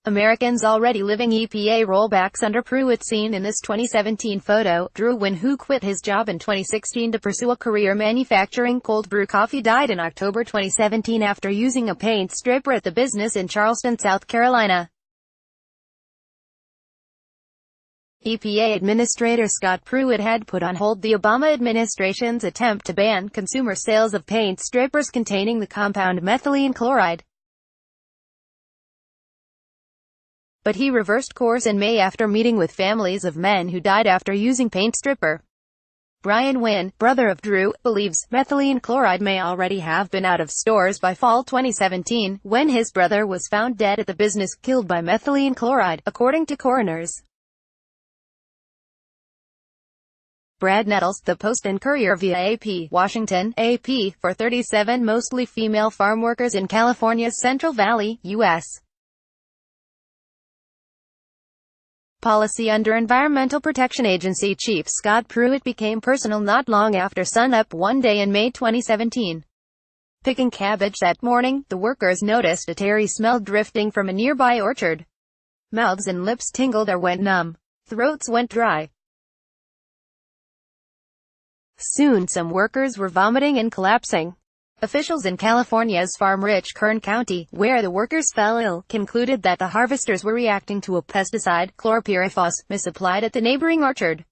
Americans already living EPA rollbacks under Pruitt seen in this 2017 photo. Drew Wynn, who quit his job in 2016 to pursue a career manufacturing cold brew coffee, died in October 2017 after using a paint stripper at the business in Charleston, South Carolina. EPA Administrator Scott Pruitt had put on hold the Obama administration's attempt to ban consumer sales of paint strippers containing the compound methylene chloride. But he reversed course in May after meeting with families of men who died after using paint stripper. Brian Wynn, brother of Drew, believes methylene chloride may already have been out of stores by fall 2017, when his brother was found dead at the business, killed by methylene chloride, according to coroners. Brad Nettles, The Post and Courier via AP, Washington, AP, for 37 mostly female farm workers in California's Central Valley, U.S. Policy under Environmental Protection Agency Chief Scott Pruitt became personal not long after sunup one day in May 2017. Picking cabbage that morning, the workers noticed a tarry smell drifting from a nearby orchard. Mouths and lips tingled or went numb. Throats went dry. Soon some workers were vomiting and collapsing. Officials in California's farm-rich Kern County, where the workers fell ill, concluded that the harvesters were reacting to a pesticide, chlorpyrifos, misapplied at the neighboring orchard.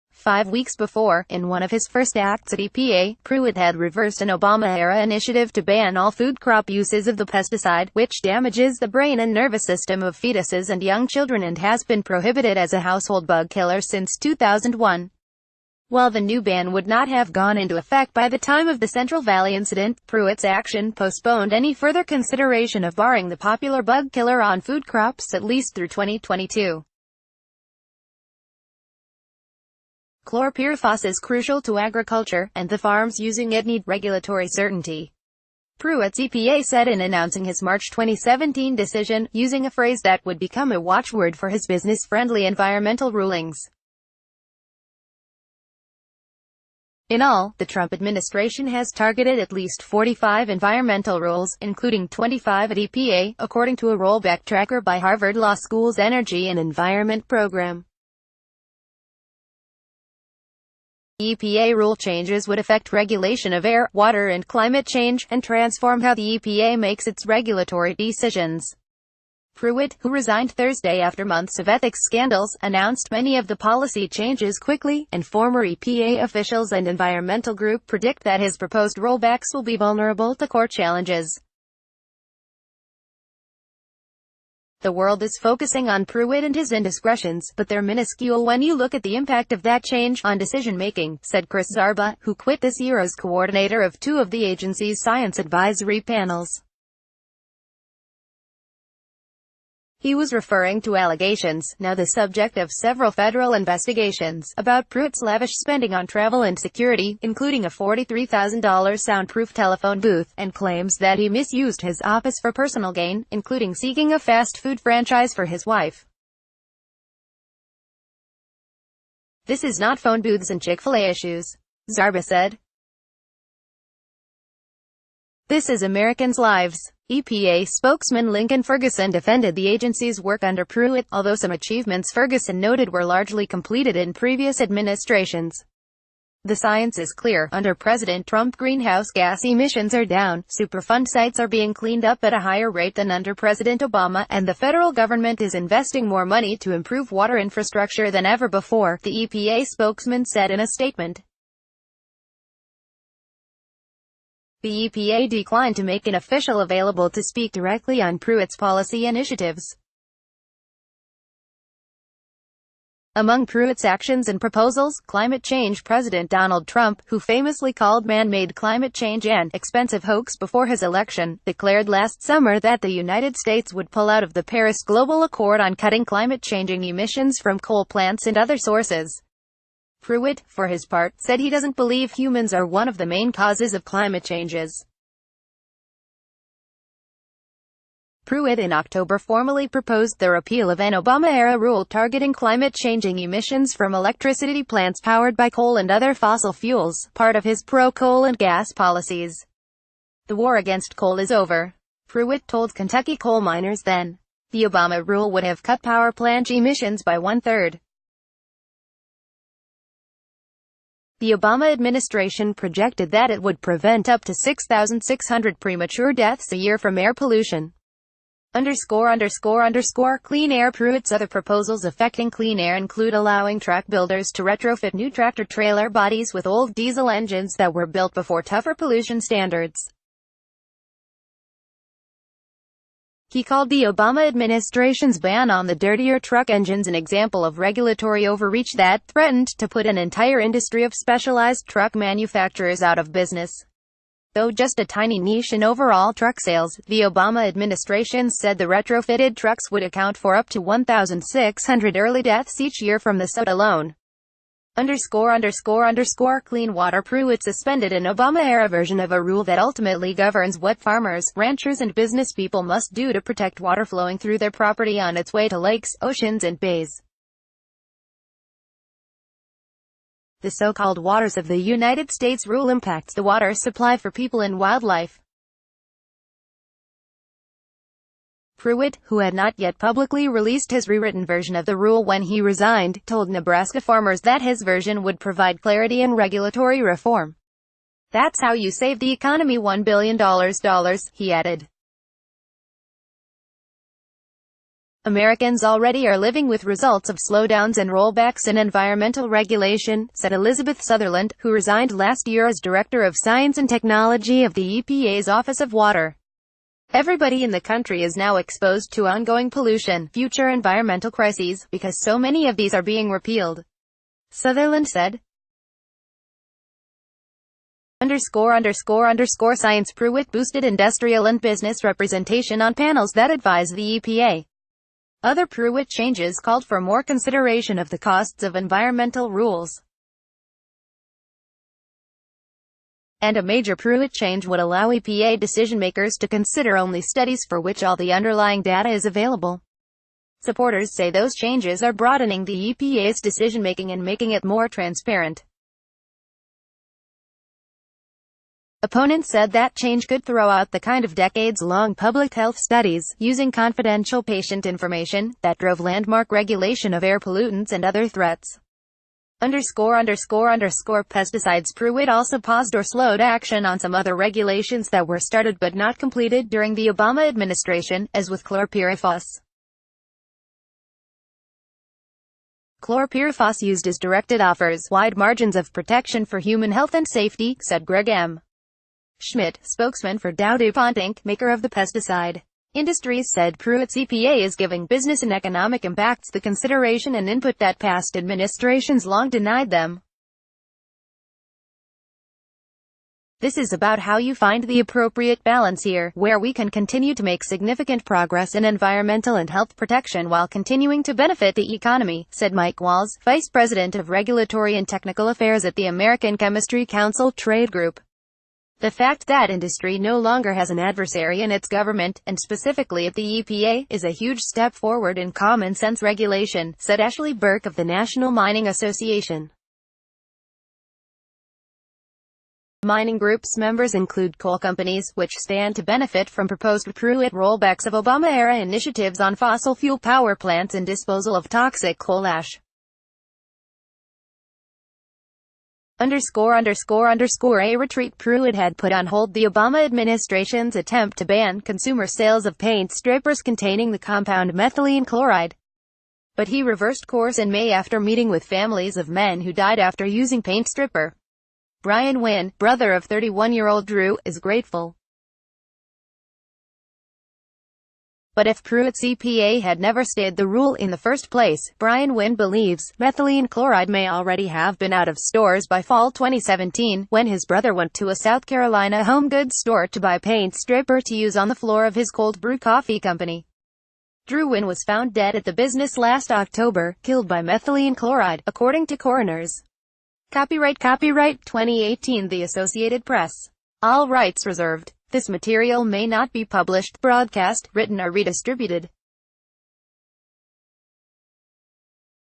5 weeks before, in one of his first acts at EPA, Pruitt had reversed an Obama-era initiative to ban all food crop uses of the pesticide, which damages the brain and nervous system of fetuses and young children and has been prohibited as a household bug killer since 2001. While the new ban would not have gone into effect by the time of the Central Valley incident, Pruitt's action postponed any further consideration of barring the popular bug killer on food crops at least through 2022. Chlorpyrifos is crucial to agriculture, and the farms using it need regulatory certainty. Pruitt's EPA said in announcing his March 2017 decision, using a phrase that would become a watchword for his business-friendly environmental rulings. In all, the Trump administration has targeted at least 45 environmental rules, including 25 at EPA, according to a rollback tracker by Harvard Law School's Energy and Environment program. EPA rule changes would affect regulation of air, water and climate change, and transform how the EPA makes its regulatory decisions. Pruitt, who resigned Thursday after months of ethics scandals, announced many of the policy changes quickly, and former EPA officials and environmental group predict that his proposed rollbacks will be vulnerable to court challenges. The world is focusing on Pruitt and his indiscretions, but they're minuscule when you look at the impact of that change on decision-making, said Chris Zarba, who quit this year as coordinator of 2 of the agency's science advisory panels. He was referring to allegations, now the subject of several federal investigations, about Pruitt's lavish spending on travel and security, including a $43,000 soundproof telephone booth, and claims that he misused his office for personal gain, including seeking a fast food franchise for his wife. "This is not phone booths and Chick-fil-A issues," Zarba said. "This is Americans' lives." EPA spokesman Lincoln Ferguson defended the agency's work under Pruitt, although some achievements Ferguson noted were largely completed in previous administrations. "The science is clear. Under President Trump, greenhouse gas emissions are down, Superfund sites are being cleaned up at a higher rate than under President Obama, and the federal government is investing more money to improve water infrastructure than ever before," the EPA spokesman said in a statement. The EPA declined to make an official available to speak directly on Pruitt's policy initiatives. Among Pruitt's actions and proposals, climate change. President Donald Trump, who famously called man-made climate change an expensive hoax before his election, declared last summer that the United States would pull out of the Paris Global Accord on cutting climate-changing emissions from coal plants and other sources. Pruitt, for his part, said he doesn't believe humans are one of the main causes of climate changes. Pruitt in October formally proposed the repeal of an Obama-era rule targeting climate-changing emissions from electricity plants powered by coal and other fossil fuels, part of his pro-coal and gas policies. "The war against coal is over," Pruitt told Kentucky coal miners then. The Obama rule would have cut power plant emissions by one-third. The Obama administration projected that it would prevent up to 6,600 premature deaths a year from air pollution. Clean air. Pruitt's other proposals affecting clean air include allowing truck builders to retrofit new tractor-trailer bodies with old diesel engines that were built before tougher pollution standards. He called the Obama administration's ban on the dirtier truck engines an example of regulatory overreach that threatened to put an entire industry of specialized truck manufacturers out of business. Though just a tiny niche in overall truck sales, the Obama administration said the retrofitted trucks would account for up to 1,600 early deaths each year from the soot alone. Clean water. Pruitt suspended an Obama-era version of a rule that ultimately governs what farmers, ranchers and business people must do to protect water flowing through their property on its way to lakes, oceans and bays. The so-called Waters of the United States rule impacts the water supply for people and wildlife. Pruitt, who had not yet publicly released his rewritten version of the rule when he resigned, told Nebraska farmers that his version would provide clarity and regulatory reform. "That's how you save the economy $1 billion, he added. Americans already are living with results of slowdowns and rollbacks in environmental regulation, said Elizabeth Sutherland, who resigned last year as Director of Science and Technology of the EPA's Office of Water. Everybody in the country is now exposed to ongoing pollution, future environmental crises, because so many of these are being repealed," Sutherland said. Science. Pruitt boosted industrial and business representation on panels that advise the EPA. Other Pruitt changes called for more consideration of the costs of environmental rules. And a major Pruitt change would allow EPA decision-makers to consider only studies for which all the underlying data is available. Supporters say those changes are broadening the EPA's decision-making and making it more transparent. Opponents said that change could throw out the kind of decades-long public health studies, using confidential patient information, that drove landmark regulation of air pollutants and other threats. Pesticides. Pruitt also paused or slowed action on some other regulations that were started but not completed during the Obama administration, as with chlorpyrifos. Chlorpyrifos used as directed offers wide margins of protection for human health and safety, said Greg M. Schmidt, spokesman for Dow DuPont Inc., maker of the pesticide. Industries said Pruitt's EPA is giving business and economic impacts the consideration and input that past administrations long denied them. This is about how you find the appropriate balance here, where we can continue to make significant progress in environmental and health protection while continuing to benefit the economy, said Mike Walls, Vice President of Regulatory and Technical Affairs at the American Chemistry Council Trade Group. The fact that industry no longer has an adversary in its government, and specifically at the EPA, is a huge step forward in common-sense regulation, said Ashley Burke of the National Mining Association. Mining group's members include coal companies, which stand to benefit from proposed Pruitt rollbacks of Obama-era initiatives on fossil fuel power plants and disposal of toxic coal ash. A retreat. Pruitt had put on hold the Obama administration's attempt to ban consumer sales of paint strippers containing the compound methylene chloride. But he reversed course in May after meeting with families of men who died after using paint stripper. Brian Wynn, brother of 31-year-old Drew, is grateful. But if Pruitt's EPA had never stayed the rule in the first place, Brian Wynn believes, methylene chloride may already have been out of stores by fall 2017, when his brother went to a South Carolina home goods store to buy paint stripper to use on the floor of his cold brew coffee company. Drew Wynn was found dead at the business last October, killed by methylene chloride, according to coroners. Copyright 2018 The Associated Press. All rights reserved. This material may not be published, broadcast, written or redistributed.